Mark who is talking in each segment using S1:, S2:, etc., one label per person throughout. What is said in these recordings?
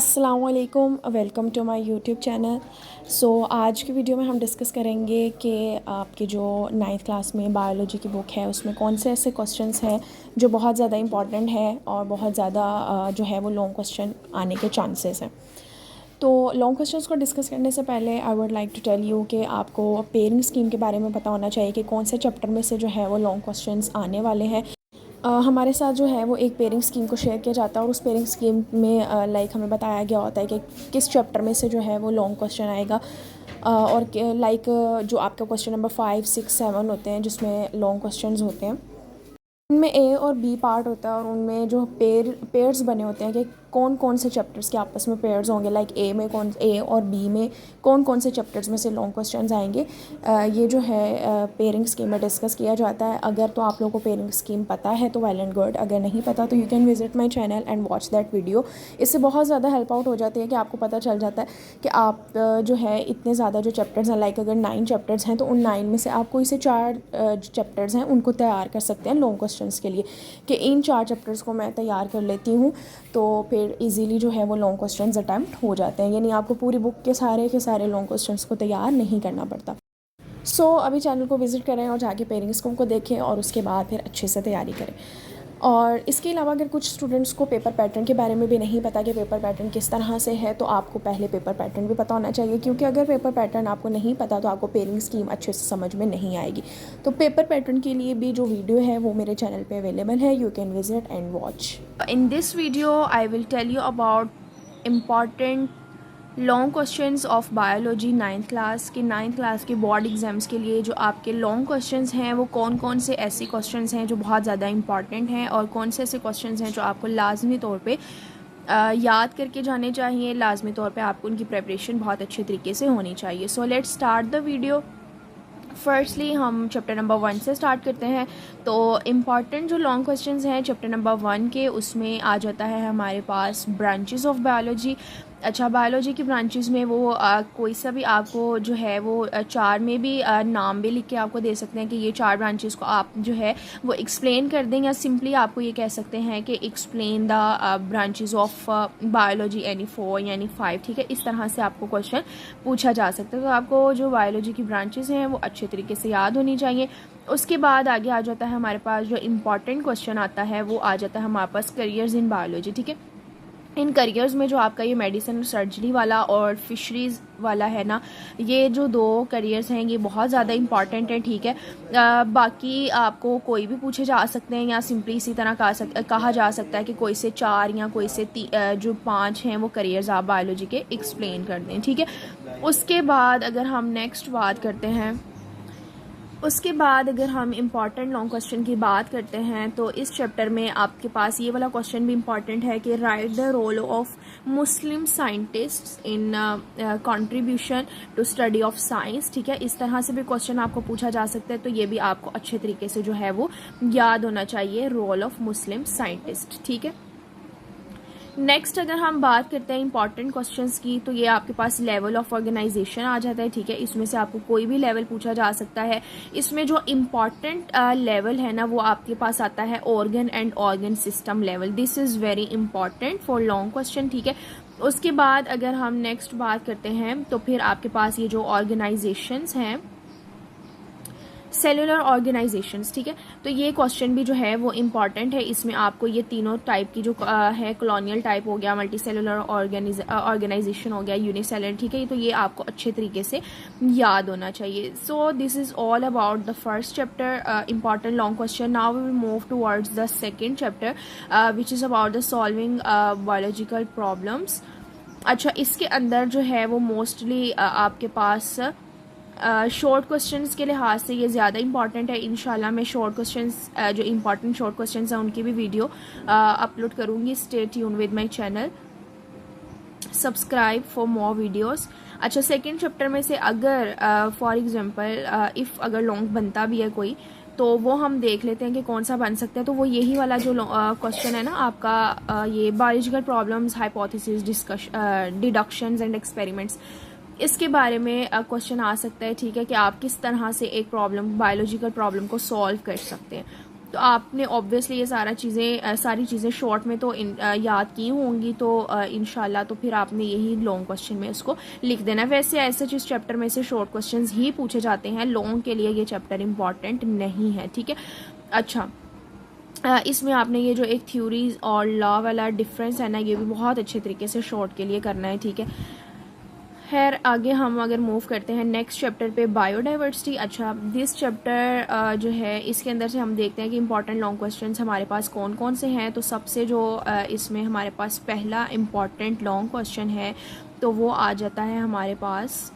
S1: अस्सलामुअलैकुम, welcome to my YouTube channel. आज की वीडियो में हम डिस्कस करेंगे कि आपकी जो 9th क्लास में बायोलॉजी की बुक है उसमें कौन से ऐसे क्वेश्चंस हैं जो बहुत ज़्यादा इंपॉर्टेंट है और बहुत ज़्यादा जो है वो लॉन्ग क्वेश्चन आने के चांसेस हैं। तो लॉन्ग क्वेश्चंस को डिस्कस करने से पहले I would like to tell you कि आपको पेयरिंग स्कीम के बारे में पता होना चाहिए कि कौन से चैप्टर में से जो है वो लॉन्ग क्वेश्चंस आने वाले हैं। हमारे साथ जो है वो एक पेयरिंग स्कीम को शेयर किया जाता है और उस पेयरिंग स्कीम में लाइक हमें बताया गया होता है कि किस चैप्टर में से जो है वो लॉन्ग क्वेश्चन आएगा। और लाइक जो आपका क्वेश्चन नंबर 5, 6, 7 होते हैं जिसमें लॉन्ग क्वेश्चंस होते हैं, उनमें ए और बी पार्ट होता है और उनमें जो पेयर्स बने होते हैं कि कौन कौन से चैप्टर्स के आपस में पेयर्स होंगे। लाइक ए और बी में कौन कौन से चैप्टर्स में से लॉन्ग क्वेश्चंस आएंगे, ये जो है पेयरिंग स्कीम में डिस्कस किया जाता है। अगर तो आप लोगों को पेयरिंग स्कीम पता है तो वेल एंड गुड, अगर नहीं पता तो you can visit my channel and watch that video. इससे बहुत ज़्यादा हेल्प आउट हो जाती है कि आपको पता चल जाता है कि आप जो है इतने ज़्यादा जो चैप्टर्स हैं, लाइक अगर 9 चैप्टर्स हैं तो उन 9 में से आप कोई से 4 चैप्टर्स हैं उनको तैयार कर सकते हैं लॉन्ग क्वेश्चंस के लिए, कि इन 4 चैप्टर्स को मैं तैयार कर लेती हूँ तो फिर इजीली जो है वो लॉन्ग क्वेश्चंस अटैम्प्ट हो जाते हैं। यानी आपको पूरी बुक के सारे लॉन्ग क्वेश्चंस को तैयार नहीं करना पड़ता। अभी चैनल को विज़िट करें और जाके पेयरिंग स्कीम को देखें और उसके बाद फिर अच्छे से तैयारी करें। और इसके अलावा अगर कुछ स्टूडेंट्स को पेपर पैटर्न के बारे में भी नहीं पता कि पेपर पैटर्न किस तरह से है, तो आपको पहले पेपर पैटर्न भी पता होना चाहिए, क्योंकि अगर पेपर पैटर्न आपको नहीं पता तो आपको पेयरिंग स्कीम अच्छे से समझ में नहीं आएगी। तो पेपर पैटर्न के लिए भी जो वीडियो है वो मेरे चैनल पे अवेलेबल है, you can visit and watch. In this video I will tell you about important long questions of biology 9th class के 9th क्लास के बोर्ड एग्ज़ाम्स के लिए जो आपके लॉन्ग क्वेश्चंस हैं वो कौन कौन से ऐसे क्वेश्चंस हैं जो बहुत ज़्यादा इंपॉर्टेंट हैं और कौन से ऐसे क्वेश्चंस हैं जो आपको लाजमी तौर पे याद करके जाने चाहिए। लाजमी तौर पे आपको उनकी प्रिपरेशन बहुत अच्छे तरीके से होनी चाहिए। So let's start the video. Firstly हम चैप्टर नंबर 1 से स्टार्ट करते हैं। तो इम्पॉर्टेंट जो लॉन्ग क्वेश्चंस हैं चैप्टर नंबर 1 के, उसमें आ जाता है हमारे पास ब्रांचेस ऑफ बायोलॉजी। अच्छा, बायोलॉजी की ब्रांचेस में वो कोई सा भी आपको जो है वो 4 में भी नाम भी लिख के आपको दे सकते हैं कि ये 4 ब्रांचेस को आप जो है वो एक्सप्लेन कर दें, या सिंपली आपको ये कह सकते हैं कि explain the branches of biology यानी 4 यानी 5। ठीक है, इस तरह से आपको क्वेश्चन पूछा जा सकता है। तो आपको जो बायोलॉजी की ब्रांचेस हैं वो अच्छे तरीके से याद होनी चाहिए। उसके बाद आगे आ जाता है हमारे पास जो इम्पॉर्टेंट क्वेश्चन आता है वो आ जाता है हमारे पास करियर्स इन बायोलॉजी। ठीक है, इन करियर्स में जो आपका ये मेडिसिन और सर्जरी वाला और फिशरीज़ वाला है ना, ये जो 2 करियर्स हैं ये बहुत ज़्यादा इंपॉर्टेंट हैं। ठीक है, बाकी आपको कोई भी पूछे जा सकते हैं या सिंपली इसी तरह कहा जा सकता है कि कोई से 4 या कोई से जो 5 हैं वो करियर्स आप बायोलॉजी के एक्सप्लेन कर दें। ठीक है, उसके बाद अगर हम नेक्स्ट बात करते हैं, उसके बाद अगर हम इम्पॉर्टेंट लॉन्ग क्वेश्चन की बात करते हैं तो इस चैप्टर में आपके पास ये वाला क्वेश्चन भी इम्पॉर्टेंट है कि write the role of Muslim scientists in contribution to study of science. ठीक है, इस तरह से भी क्वेश्चन आपको पूछा जा सकता है, तो ये भी आपको अच्छे तरीके से जो है वो याद होना चाहिए, रोल ऑफ मुस्लिम साइंटिस्ट। ठीक है, नेक्स्ट अगर हम बात करते हैं इंपॉर्टेंट क्वेश्चंस की, तो ये आपके पास लेवल ऑफ ऑर्गेनाइजेशन आ जाता है। ठीक है, इसमें से आपको कोई भी लेवल पूछा जा सकता है। इसमें जो इम्पॉर्टेंट लेवल है ना वो आपके पास आता है organ and organ system level. This is very important for long question. ठीक है, उसके बाद अगर हम नेक्स्ट बात करते हैं तो फिर आपके पास ये जो ऑर्गेनाइजेशंस हैं, सेलुलर ऑर्गेनाइजेशंस। ठीक है, तो ये क्वेश्चन भी जो है वो इम्पॉर्टेंट है। इसमें आपको ये तीनों टाइप की जो है, कॉलोनियल टाइप हो गया, मल्टी सेलुलर ऑर्गेनाइजेशन हो गया, यूनिसेलुलर। ठीक है, तो ये आपको अच्छे तरीके से याद होना चाहिए। So this is all about the first chapter important long question. Now we will move towards the second chapter which is about the solving biological problems. अच्छा, इसके अंदर जो है वो मोस्टली आपके पास शॉर्ट क्वेश्चंस के लिहाज से ये ज़्यादा इंपॉर्टेंट है। इंशाल्लाह मैं शॉर्ट क्वेश्चंस जो इंपॉर्टेंट शॉर्ट क्वेश्चंस हैं उनकी भी वीडियो अपलोड करूँगी। Stay tune with my channel, subscribe for more videos. अच्छा, सेकंड चैप्टर में से अगर फॉर एग्जांपल इफ़ अगर लॉन्ग बनता भी है कोई, तो वो हम देख लेते हैं कि कौन सा बन सकता है। तो वो यही वाला जो क्वेश्चन है ना आपका, ये biological problems, hypothesis, deductions and experiments, इसके बारे में क्वेश्चन आ सकता है। ठीक है, कि आप किस तरह से एक प्रॉब्लम, बायोलॉजिकल प्रॉब्लम को सॉल्व कर सकते हैं। तो आपने ऑब्वियसली ये सारी चीज़ें शॉर्ट में तो याद की होंगी, तो इंशाल्लाह तो फिर आपने यही लॉन्ग क्वेश्चन में इसको लिख देना। वैसे ऐसे जिस चैप्टर में से शॉर्ट क्वेश्चंस ही पूछे जाते हैं, लॉन्ग के लिए ये चैप्टर इंपॉर्टेंट नहीं है, ठीक है। अच्छा, इसमें आपने ये जो एक थ्योरीज और लॉ वाला डिफरेंस है ना, ये भी बहुत अच्छे तरीके से शॉर्ट के लिए करना है, ठीक है। खैर आगे हम अगर मूव करते हैं नेक्स्ट चैप्टर पे, बायोडाइवर्सिटी। अच्छा, दिस चैप्टर जो है इसके अंदर से हम देखते हैं कि इंपॉर्टेंट लॉन्ग क्वेश्चंस हमारे पास कौन कौन से हैं। तो सबसे जो इसमें हमारे पास पहला इंपॉर्टेंट लॉन्ग क्वेश्चन है तो वो आ जाता है हमारे पास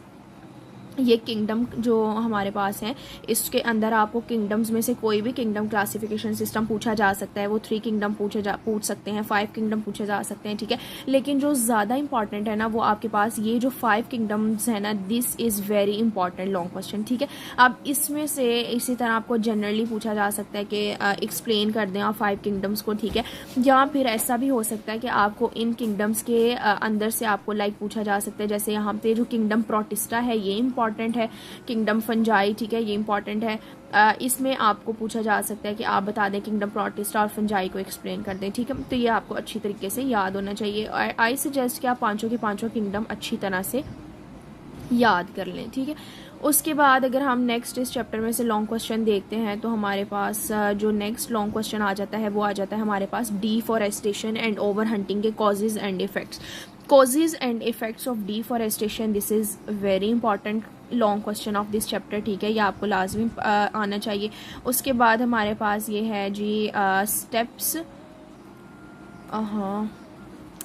S1: ये किंगडम जो हमारे पास है, इसके अंदर आपको किंगडम्स में से कोई भी किंगडम क्लासिफिकेशन सिस्टम पूछा जा सकता है। वो 3 किंगडम पूछ सकते हैं, 5 किंगडम पूछे जा सकते हैं, ठीक है। लेकिन जो ज़्यादा इंपॉर्टेंट है ना, वो आपके पास ये जो 5 किंगडम्स है ना, this is very important long question, ठीक है। अब इसमें से इसी तरह आपको जनरली पूछा जा सकता है कि एक्सप्लेन कर दें आप 5 किंगडम्स को, ठीक है। या फिर ऐसा भी हो सकता है कि आपको इन किंगडम्स के अंदर से आपको लाइक पूछा जा सकता है, जैसे यहाँ पे जो किंगडम प्रोटिस्टा है ये इंपॉर्टेंट है, किंगडम फंजाई, ठीक है, ये इंपॉर्टेंट है। इसमें आपको पूछा जा सकता है कि आप बता दें किंगडम प्रोटिस्टा और फंजाई को एक्सप्लेन कर दें, ठीक है। तो ये आपको अच्छी तरीके से याद होना चाहिए। और आई सजेस्ट कि आप पांचों के पांचों किंगडम अच्छी तरह से याद कर लें, ठीक है। उसके बाद अगर हम नेक्स्ट इस चैप्टर में से लॉन्ग क्वेश्चन देखते हैं तो हमारे पास जो नेक्स्ट लॉन्ग क्वेश्चन आ जाता है वो आ जाता है हमारे पास डिफॉरेस्टेशन एंड ओवर हंटिंग के causes and effects. Causes and effects of deforestation, this is very important long question of this chapter, ठीक है। ये आपको लाजमी आना चाहिए। उसके बाद हमारे पास ये है जी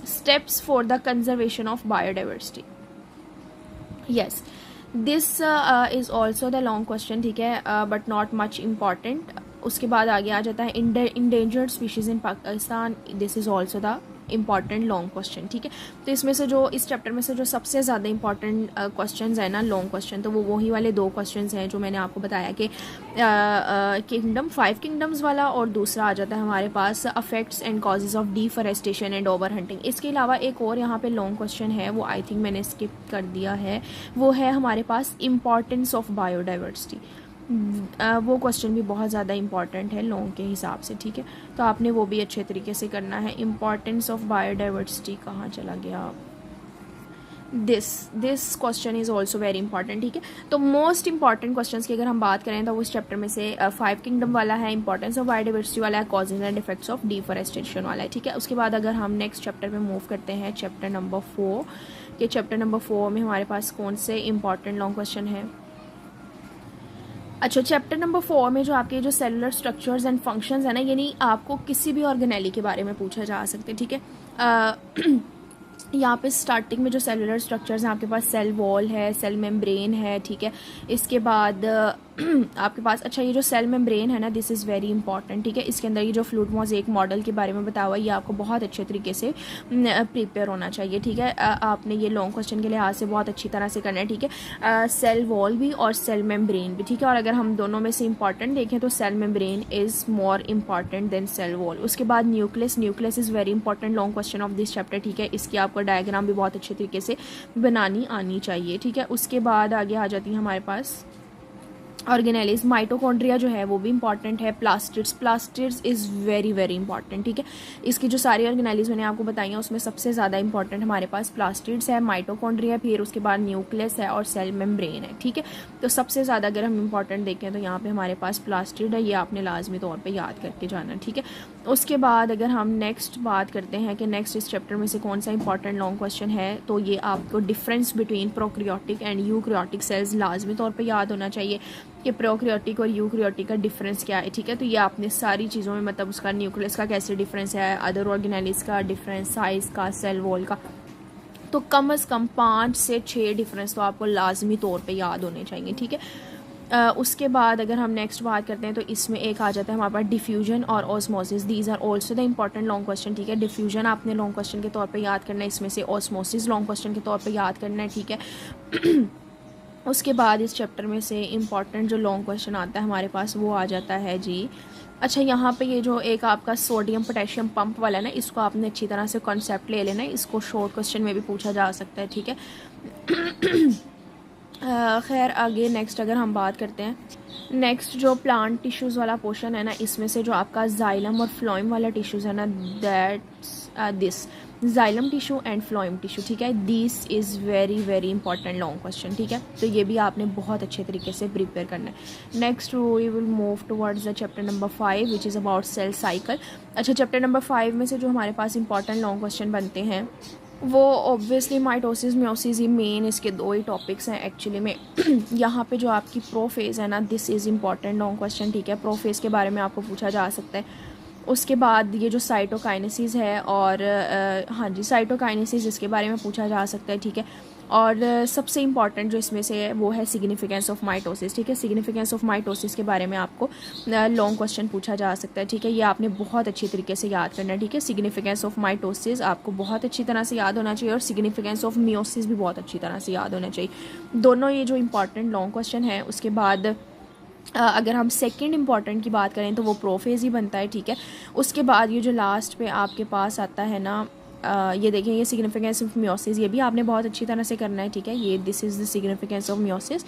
S1: steps for the conservation of biodiversity. Yes, this is also the long question, ठीक है, बट नॉट मच इम्पॉर्टेंट। उसके बाद आगे आ जाता है endangered species in Pakistan, this is also the important long question, ठीक है। तो इसमें से जो इस चैप्टर में से जो सबसे ज़्यादा इंपॉर्टेंट क्वेश्चंस है ना लॉन्ग क्वेश्चन, तो वो वही वाले 2 क्वेश्चंस हैं जो मैंने आपको बताया कि किंगडम 5 किंगडम्स वाला, और दूसरा आ जाता है हमारे पास affects and causes of deforestation and over hunting. इसके अलावा एक और यहाँ पे लॉन्ग क्वेश्चन है, वो आई थिंक मैंने स्किप कर दिया है, वो है हमारे पास इम्पॉर्टेंस ऑफ बायोडाइवर्सिटी। वो क्वेश्चन भी बहुत ज़्यादा इंपॉर्टेंट है लॉन्ग के हिसाब से, ठीक है। तो आपने वो भी अच्छे तरीके से करना है। इम्पॉर्टेंस ऑफ बायोडाइवर्सिटी कहाँ चला गया, this question is also very important, ठीक है। तो मोस्ट इंपॉर्टेंट क्वेश्चंस की अगर हम बात करें तो उस चैप्टर में से 5 किंगडम वाला है, इंपॉर्टेंस ऑफ बायोडाइवर्सिटी वाला है, causes and effects of deforestation वाला है, ठीक है। उसके बाद अगर हम नेक्स्ट चैप्टर में मूव करते हैं चैप्टर नंबर 4 के, चैप्टर नंबर 4 में हमारे पास कौन से इंपॉर्टेंट लॉन्ग क्वेश्चन है। अच्छा, चैप्टर नंबर 4 में जो आपके जो सेलुलर स्ट्रक्चर्स एंड फंक्शंस है ना, यानी आपको किसी भी ऑर्गेनेली के बारे में पूछा जा सकते हैं, ठीक है। यहाँ पे स्टार्टिंग में जो सेलुलर स्ट्रक्चर्स हैं आपके पास सेल वॉल है, सेल मेम्ब्रेन है, ठीक है। इसके बाद आपके पास, अच्छा, ये जो सेल मेम्ब्रेन है ना, दिस इज़ वेरी इंपॉर्टेंट, ठीक है। इसके अंदर ये जो फ्लूइड मोज़ेक मॉडल के बारे में बताया हुआ है, ये आपको बहुत अच्छे तरीके से प्रिपेयर होना चाहिए, ठीक है। आपने ये लॉन्ग क्वेश्चन के लिहाज से बहुत अच्छी तरह से करना है, ठीक है। सेल वॉल भी और सेल मेम्ब्रेन भी, ठीक है। और अगर हम दोनों में से इंपॉर्टेंट देखें तो cell membrane is more important than cell wall. उसके बाद nucleus is very important long question of this chapter, ठीक है। इसकी आपको डायग्राम भी बहुत अच्छे तरीके से बनानी आनी चाहिए, ठीक है। उसके बाद आगे आ जाती है हमारे पास ऑर्गेनेलीज। माइटोकॉन्ड्रिया जो है वो भी इंपॉर्टेंट है। Plastids is very very important, ठीक है। इसकी जो सारी ऑर्गेनेलीज मैंने आपको बताई हैं उसमें सबसे ज़्यादा इंपॉर्टेंट हमारे पास प्लास्टिड्स है, माइटोकॉन्ड्रिया, फिर उसके बाद न्यूक्लियस है और सेल मेम्ब्रेन है, ठीक है। तो सबसे ज़्यादा अगर हम इंपॉर्टेंट देखें तो यहाँ पे हमारे पास प्लास्टिड है, ये आपने लाजमी तौर पर याद करके जाना, ठीक है। उसके बाद अगर हम नेक्स्ट बात करते हैं कि नेक्स्ट इस चैप्टर में से कौन सा इंपॉर्टेंट लॉन्ग क्वेश्चन है, तो ये आपको difference between prokaryotic and eukaryotic cells लाजमी तौर पर याद होना चाहिए कि प्रोक्रियोटिक और यूक्रियोटिक का डिफरेंस क्या है, ठीक है। तो ये आपने सारी चीज़ों में, मतलब उसका न्यूक्लियस का कैसे डिफरेंस है, अदर ऑर्गेनेलिस का डिफरेंस, साइज़ का, सेल वॉल का, तो कम से कम 5 से 6 डिफरेंस तो आपको लाजमी तौर पे याद होने चाहिए, ठीक है। उसके बाद अगर हम नेक्स्ट बात करते हैं तो इसमें एक आ जाता है हमारे पास डिफ्यूजन और osmosis. These are also the important long question, ठीक है। डिफ्यूजन आपने लॉन्ग क्वेश्चन के तौर पे याद करना है, इसमें से ऑस्मोसिस लॉन्ग क्वेश्चन के तौर पे याद करना है, ठीक है। उसके बाद इस चैप्टर में से इम्पॉर्टेंट जो लॉन्ग क्वेश्चन आता है हमारे पास वो आ जाता है जी, अच्छा, यहाँ पे ये जो एक आपका सोडियम पोटेशियम पंप वाला है ना, इसको आपने अच्छी तरह से कॉन्सेप्ट ले लेना है, इसको शॉर्ट क्वेश्चन में भी पूछा जा सकता है, ठीक है। खैर आगे नेक्स्ट अगर हम बात करते हैं नेक्स्ट जो प्लांट टिश्यूज़ वाला पोर्शन है ना, इसमें से जो आपका जाइलम और फ्लोइम वाला टिश्यूज़ है ना, that's this xylem tissue and phloem tissue, ठीक है। This is very very important long question, ठीक है। तो ये भी आपने बहुत अच्छे तरीके से प्रिपेयर करना है। Next we will move towards the chapter number 5 which is about cell cycle. अच्छा, चैप्टर नंबर 5 में से जो हमारे पास इंपॉर्टेंट लॉन्ग क्वेश्चन बनते हैं वो ऑब्वियसली माइटोसिस म्योसिस, ये मेन इसके दो ही टॉपिक्स हैं एक्चुअली में। यहाँ पे जो आपकी प्रोफेज है ना, this is important long question, ठीक है। प्रोफेज के बारे में आपको पूछा जा सकता है। उसके बाद ये जो साइटोकाइनेसिस है और हाँ जी, साइटोकाइनेसिस, इसके बारे में पूछा जा सकता है, ठीक है। और सबसे इम्पॉर्टेंट जो इसमें से है वो है सिग्निफिकेंस ऑफ माइटोसिस, ठीक है। सिग्निफिकेंस ऑफ माइटोसिस के बारे में आपको लॉन्ग क्वेश्चन पूछा जा सकता है, ठीक है। ये आपने बहुत अच्छी तरीके से याद करना है, ठीक है। सिग्निफिकेंस ऑफ माइटोसिस आपको बहुत अच्छी तरह से याद होना चाहिए और सिग्निफिकेंस ऑफ मियोसिस भी बहुत अच्छी तरह से याद होना चाहिए। दोनों ये जो इंपॉर्टेंट लॉन्ग क्वेश्चन है। उसके बाद अगर हम सेकंड इम्पॉर्टेंट की बात करें तो वो प्रोफेज ही बनता है, ठीक है। उसके बाद ये जो लास्ट पे आपके पास आता है ना, ये देखें, ये सिग्निफिकेंस ऑफ मियोसिस, ये भी आपने बहुत अच्छी तरह से करना है, ठीक है। ये this is the significance of meiosis.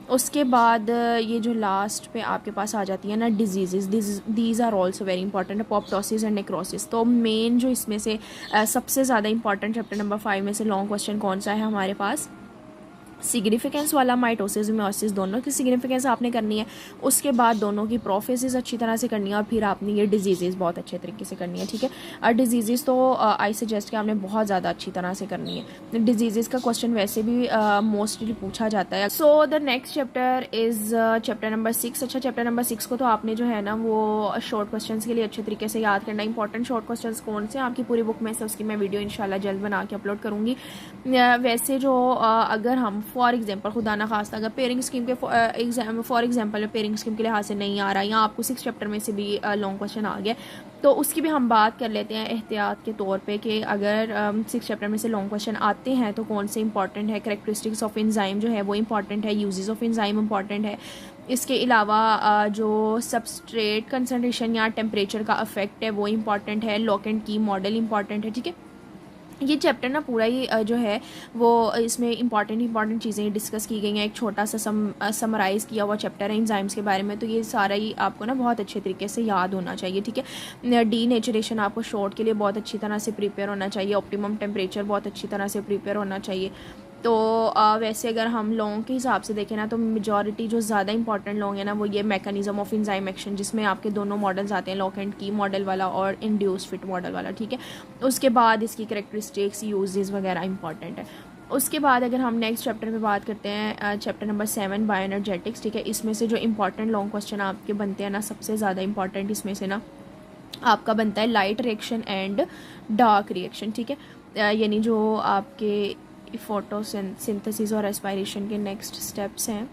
S1: उसके बाद ये जो लास्ट पे आपके पास आ जाती है ना disease, these are also very important, apoptosis and necrosis. तो मेन जो इसमें से सबसे ज़्यादा इंपॉर्टेंट चैप्टर नंबर 5 में से लॉन्ग क्वेश्चन कौन सा है हमारे पास, सिग्निफिकेंस वाला, माइटोसिस म्योसिस, दोनों की सिग्निफिकेंस आपने करनी है। उसके बाद दोनों की प्रोफेसिस अच्छी तरह से करनी है और फिर आपने ये डिजीज़ बहुत अच्छे तरीके से करनी है, ठीक है। और डिजीज़ तो आई सजेस्ट कि आपने बहुत ज़्यादा अच्छी तरह से करनी है। डिजीज़ का क्वेश्चन वैसे भी मोस्टली पूछा जाता है। So the next chapter is chapter number 6। अच्छा, चैप्टर नंबर 6 को तो आपने जो है ना वो शॉर्ट क्वेश्चन के लिए अच्छे तरीके से याद करना है। इंपॉर्टेंट शॉर्ट क्वेश्चन कौन से आपकी पूरी बुक में से, उसकी मैं वीडियो इंशाल्लाह जल्द बना के अपलोड करूँगी। वैसे जो अगर हम फॉर एग्जांपल खुदा ना खास्ता अगर पेयरिंग स्कीम के फॉर एग्जांपल पेयरिंग स्कीम के लिहाज से नहीं आ रहा, या आपको 6 चैप्टर में से भी लॉन्ग क्वेश्चन आ गया, तो उसकी भी हम बात कर लेते हैं एहतियात के तौर पे कि अगर 6 चैप्टर में से लॉन्ग क्वेश्चन आते हैं तो कौन से इंपॉर्टेंट है। कैरेक्टरिस्टिक्स ऑफ एंजाइम जो है वो इंपॉर्टेंट है, यूजेस ऑफ एंजाइम इंपॉर्टेंट है। इसके अलावा जो सबस्ट्रेट कंसनट्रेशन या टेम्परेचर का अफेक्ट है वो इंपॉर्टेंट है। लॉक एंड की मॉडल इंपॉर्टेंट है, ठीक है। ये चैप्टर ना पूरा ही जो है वो इसमें इंपॉर्टेंट चीज़ें डिस्कस की गई हैं। एक छोटा सा समराइज़ किया हुआ चैप्टर है एंजाइम्स के बारे में, तो ये सारा ही आपको ना बहुत अच्छे तरीके से याद होना चाहिए, ठीक है। डीनेचरेशन आपको शॉर्ट के लिए बहुत अच्छी तरह से प्रिपेयर होना चाहिए। ऑप्टिमम टेम्परेचर बहुत अच्छी तरह से प्रिपेयर होना चाहिए। तो वैसे अगर हम लॉन्ग के हिसाब से देखें ना तो मेजॉरिटी जो ज़्यादा इंपॉर्टेंट लॉन्ग है ना वो ये मैकेनिज्म ऑफ एंजाइम एक्शन, जिसमें आपके दोनों मॉडल्स आते हैं, लॉक एंड की मॉडल वाला और इंड्यूस फिट मॉडल वाला, ठीक है। उसके बाद इसकी कैरेक्टरिस्टिक्स, यूजेस वगैरह इंपॉर्टेंट है। उसके बाद अगर हम नेक्स्ट चैप्टर में बात करते हैं, चैप्टर नंबर 7 बायोएनर्जेटिक्स, ठीक है। इसमें से जो इंपॉर्टेंट लॉन्ग क्वेश्चन आपके बनते हैं ना, सबसे ज़्यादा इंपॉर्टेंट इसमें से ना आपका बनता है light reaction and dark reaction, ठीक है। यानी जो आपके फोटोसिंथेसिस और रेस्पिरेशन के नेक्स्ट स्टेप्स हैं,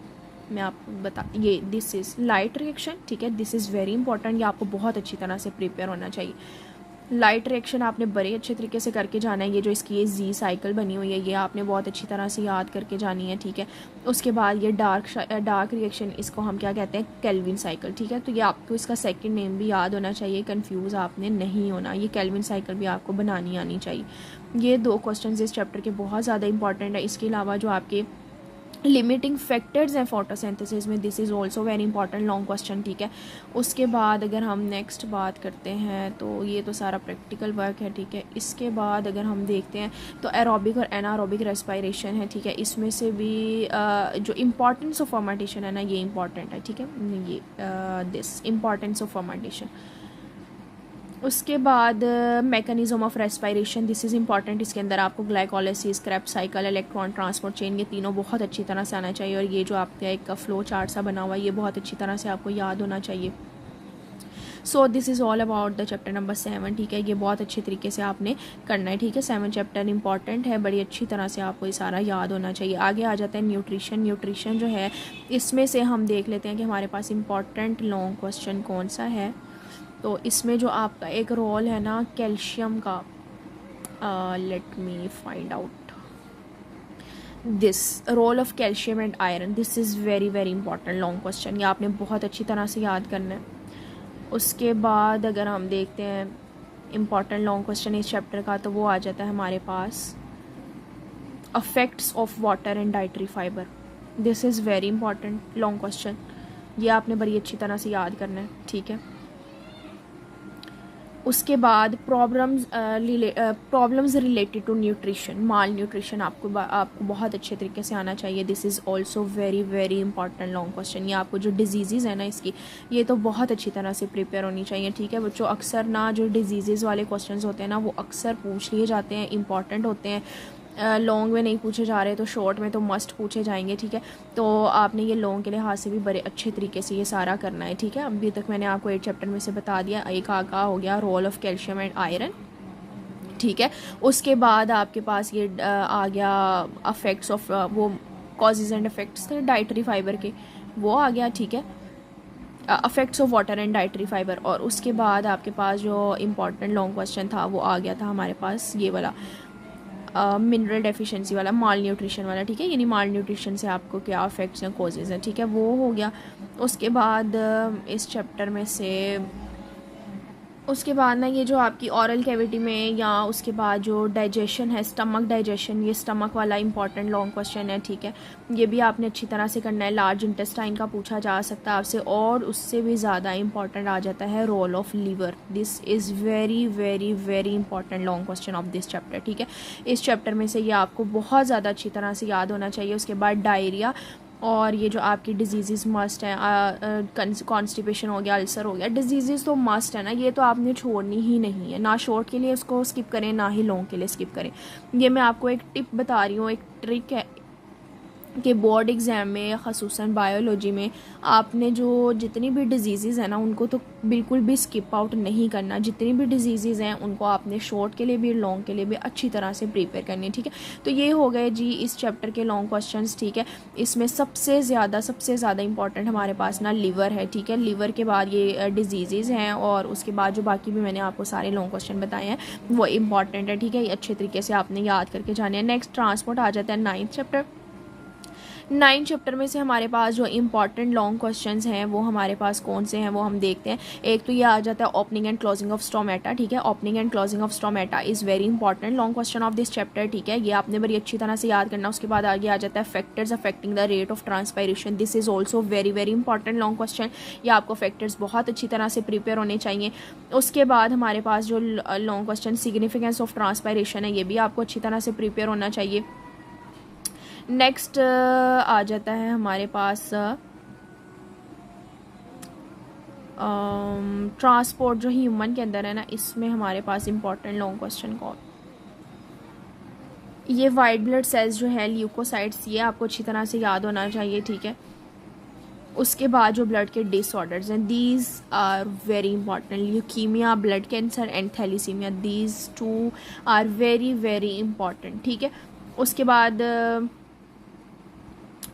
S1: मैं आपको बता, ये दिस इज़ लाइट रिएक्शन, ठीक है। दिस इज़ वेरी इंपॉर्टेंट, ये आपको बहुत अच्छी तरह से प्रिपेयर होना चाहिए। लाइट रिएक्शन आपने बड़े अच्छे तरीके से करके जाना है। ये जो इसकी ये जी साइकिल बनी हुई है ये आपने बहुत अच्छी तरह से याद करके जानी है, ठीक है। उसके बाद ये डार्क रिएक्शन, इसको हम क्या कहते हैं, केल्विन साइकिल, ठीक है। तो ये आपको इसका सेकंड नेम भी याद होना चाहिए, कंफ्यूज आपने नहीं होना। ये केल्विन साइकिल भी आपको बनानी आनी चाहिए। ये 2 क्वेश्चन इस चैप्टर के बहुत ज़्यादा इंपॉर्टेंट है। इसके अलावा जो आपके लिमिटिंग फैक्टर्स हैं फोटोसिंथेसिस में, this is also very important long question, ठीक है। उसके बाद अगर हम नेक्स्ट बात करते हैं तो ये तो सारा प्रैक्टिकल वर्क है, ठीक है। इसके बाद अगर हम देखते हैं तो एरोबिक और एनारोबिक रेस्पिरेशन है, ठीक है। इसमें से भी जो इम्पॉर्टेंस ऑफ फर्मेंटेशन है ना ये इंपॉर्टेंट है, ठीक है। ये दिस इम्पॉर्टेंस ऑफ फर्मेंटेशन। उसके बाद mechanism of respiration, this is important. इसके अंदर आपको glycolysis, Krebs cycle, electron transport chain, ये तीनों बहुत अच्छी तरह से आना चाहिए। और ये जो आपका एक फ्लो चार्ट सा बना हुआ है ये बहुत अच्छी तरह से आपको याद होना चाहिए। So this is all about the chapter number 7, ठीक है। ये बहुत अच्छे तरीके से आपने करना है, ठीक है। 7 चैप्टर इंपॉर्टेंट है, बड़ी अच्छी तरह से आपको ये सारा याद होना चाहिए। आगे आ जाता है न्यूट्रिशन। न्यूट्रिशन जो है इसमें से हम देख लेते हैं कि हमारे पास इंपॉर्टेंट लॉन्ग क्वेश्चन कौन सा है। तो इसमें जो आपका एक रोल है ना कैल्शियम का, let me find out this role of calcium and iron, this is very very important long question, ये आपने बहुत अच्छी तरह से याद करना है। उसके बाद अगर हम देखते हैं इंपॉर्टेंट लॉन्ग क्वेश्चन इस चैप्टर का तो वो आ जाता है हमारे पास affects of water and dietary fibre, this is very important long question. ये आपने बड़ी अच्छी तरह से याद करना है, ठीक है। उसके बाद problems related to nutrition, malnutrition आपको बहुत अच्छे तरीके से आना चाहिए। This is also very very important long question. ये आपको जो डिजीज़ है ना इसकी, ये तो बहुत अच्छी तरह से प्रिपेयर होनी चाहिए, ठीक है बच्चों। अक्सर ना जो डिजीज़ वाले क्वेश्चन होते हैं ना वो अक्सर पूछ लिए जाते हैं, इंपॉर्टेंट होते हैं, लॉन्ग में नहीं पूछे जा रहे तो शॉर्ट में तो मस्ट पूछे जाएंगे, ठीक है। तो आपने ये लॉन्ग के लिहाज से भी बड़े अच्छे तरीके से ये सारा करना है, ठीक है। अभी तक मैंने आपको 8 चैप्टर में से बता दिया। एक आगा हो गया role of calcium and iron, ठीक है। उसके बाद आपके पास ये आ गया अफेक्ट्स ऑफ वो कॉजेज एंड इफेक्ट्स थे डाइटरी फाइबर के, वो आ गया, ठीक है। Affects of water and dietary fibre. और उसके बाद आपके पास जो इम्पॉर्टेंट लॉन्ग क्वेश्चन था वो आ गया था हमारे पास ये वाला मिनरल डेफिशिएंसी वाला, माल न्यूट्रिशन वाला, ठीक है। यानी माल न्यूट्रिशन से आपको क्या इफेक्ट्स हैं, कॉजेज़ हैं, ठीक है, वो हो गया। उसके बाद इस चैप्टर में से उसके बाद ना ये जो आपकी ऑरल कैविटी में या उसके बाद जो डाइजेशन है, स्टमक डाइजेशन, ये स्टमक वाला इंपॉर्टेंट लॉन्ग क्वेश्चन है, ठीक है। ये भी आपने अच्छी तरह से करना है। लार्ज इंटेस्टाइन का पूछा जा सकता है आपसे, और उससे भी ज़्यादा इंपॉर्टेंट आ जाता है role of liver. This is very very very important long question of this chapter, ठीक है। इस चैप्टर में से ये आपको बहुत ज़्यादा अच्छी तरह से याद होना चाहिए। उसके बाद डायरिया और ये जो आपकी डिजीज़ मस्ट हैं, कॉन्स्टिपेशन हो गया, अल्सर हो गया, डिजीज़ तो मस्ट है ना, ये तो आपने छोड़नी ही नहीं है। ना शॉर्ट के लिए इसको स्किप करें, ना ही लॉन्ग के लिए स्किप करें। ये मैं आपको एक टिप बता रही हूँ, एक ट्रिक है कि बोर्ड एग्ज़ाम में ख़ुसूसन बायोलॉजी में आपने जो जितनी भी डिजीज़ हैं ना उनको तो बिल्कुल भी स्किप आउट नहीं करना। जितनी भी डिजीज़ हैं उनको आपने शॉर्ट के लिए भी लॉन्ग के लिए भी अच्छी तरह से प्रिपेयर करनी है, ठीक है। तो ये हो गए जी इस चैप्टर के लॉन्ग क्वेश्चंस, ठीक है। इसमें सबसे ज़्यादा इंपॉर्टेंट हमारे पास ना लिवर है, ठीक है। लिवर के बाद ये डिजीज़ हैं और उसके बाद जो बाकी भी मैंने आपको सारे लॉन्ग क्वेश्चन बताए हैं वो इंपॉर्टेंट है, ठीक है। ये अच्छे तरीके से आपने याद करके जाने हैं। नेक्स्ट ट्रांसपोर्ट आ जाता है 9th चैप्टर। 9 चैप्टर में से हमारे पास जो इंपॉर्टेंट लॉन्ग क्वेश्चंस हैं वो हमारे पास कौन से हैं वो हम देखते हैं। एक तो ये आ जाता है opening and closing of stomata, ठीक है। Opening and closing of stomata is very important long question of this chapter, ठीक है। ये आपने बड़ी अच्छी तरह से याद करना। उसके बाद आगे आ जाता है factors affecting the rate of transpiration. This is also very very important long question. ये आपको फैक्टर्स बहुत अच्छी तरह से प्रिपेयर होने चाहिए। उसके बाद हमारे पास जो long question significance of transpiration है, ये भी आपको अच्छी तरह से प्रिपेयर होना चाहिए। नेक्स्ट आ जाता है हमारे पास ट्रांसपोर्ट जो ह्यूमन के अंदर है ना, इसमें हमारे पास इंपॉर्टेंट लॉन्ग क्वेश्चन कौन, ये वाइट ब्लड सेल्स जो है ल्यूकोसाइट्स, ये आपको अच्छी तरह से याद होना चाहिए, ठीक है। उसके बाद जो ब्लड के डिसऑर्डर्स हैं, these are very important. Leukaemia, blood cancer and thalassaemia, these 2 are very very important, ठीक है। उसके बाद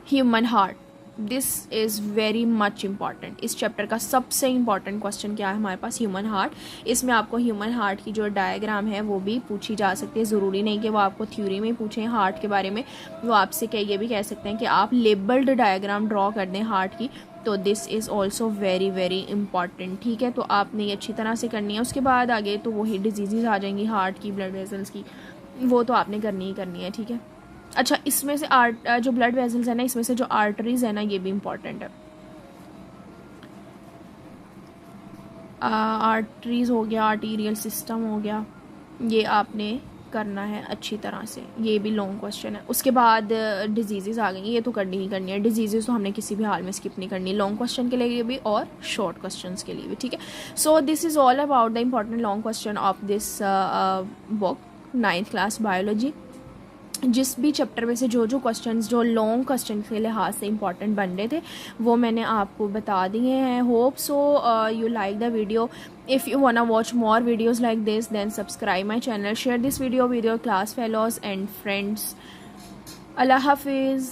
S1: human heart, this is very much important. इस चैप्टर का सबसे इम्पॉर्टेंट क्वेश्चन क्या है हमारे पास, ह्यूमन हार्ट। इसमें आपको ह्यूमन हार्ट की जो डायग्राम है वो भी पूछी जा सकती है। ज़रूरी नहीं कि वो आपको थ्योरी में पूछें हार्ट के बारे में, वो आपसे ये भी कह सकते हैं कि आप लेबल्ड डायग्राम ड्रॉ कर दें हार्ट की। तो this is also very very important, ठीक है। तो आपने ये अच्छी तरह से करनी है। उसके बाद आगे तो वही डिजीज़ आ जाएंगी हार्ट की, ब्लड वेसल्स की, वो तो आपने करनी ही करनी है, ठीक है। अच्छा, इसमें से जो ब्लड वेसल्स है ना, इसमें से जो आर्टरीज है ना, ये भी इम्पॉर्टेंट है। आर्टरीज हो गया, आर्टीरियल सिस्टम हो गया, ये आपने करना है अच्छी तरह से। ये भी लॉन्ग क्वेश्चन है। उसके बाद डिजीज़ आ गई, ये तो करनी ही करनी है। डिजीज़ तो हमने किसी भी हाल में स्किप नहीं करनी, लॉन्ग क्वेश्चन के लिए भी और शॉर्ट क्वेश्चंस के लिए भी, ठीक है। So this is all about the important long question of this book 9th class biology. जिस भी चैप्टर में से जो क्वेश्चंस जो लॉन्ग क्वेश्चन के लिहाज से इंपॉर्टेंट बन रहे थे वो मैंने आपको बता दिए हैं। Hope so you like the video. If you wanna watch more videos like this then subscribe my channel, share this video with your class fellows and friends. अल्लाह हाफिज़।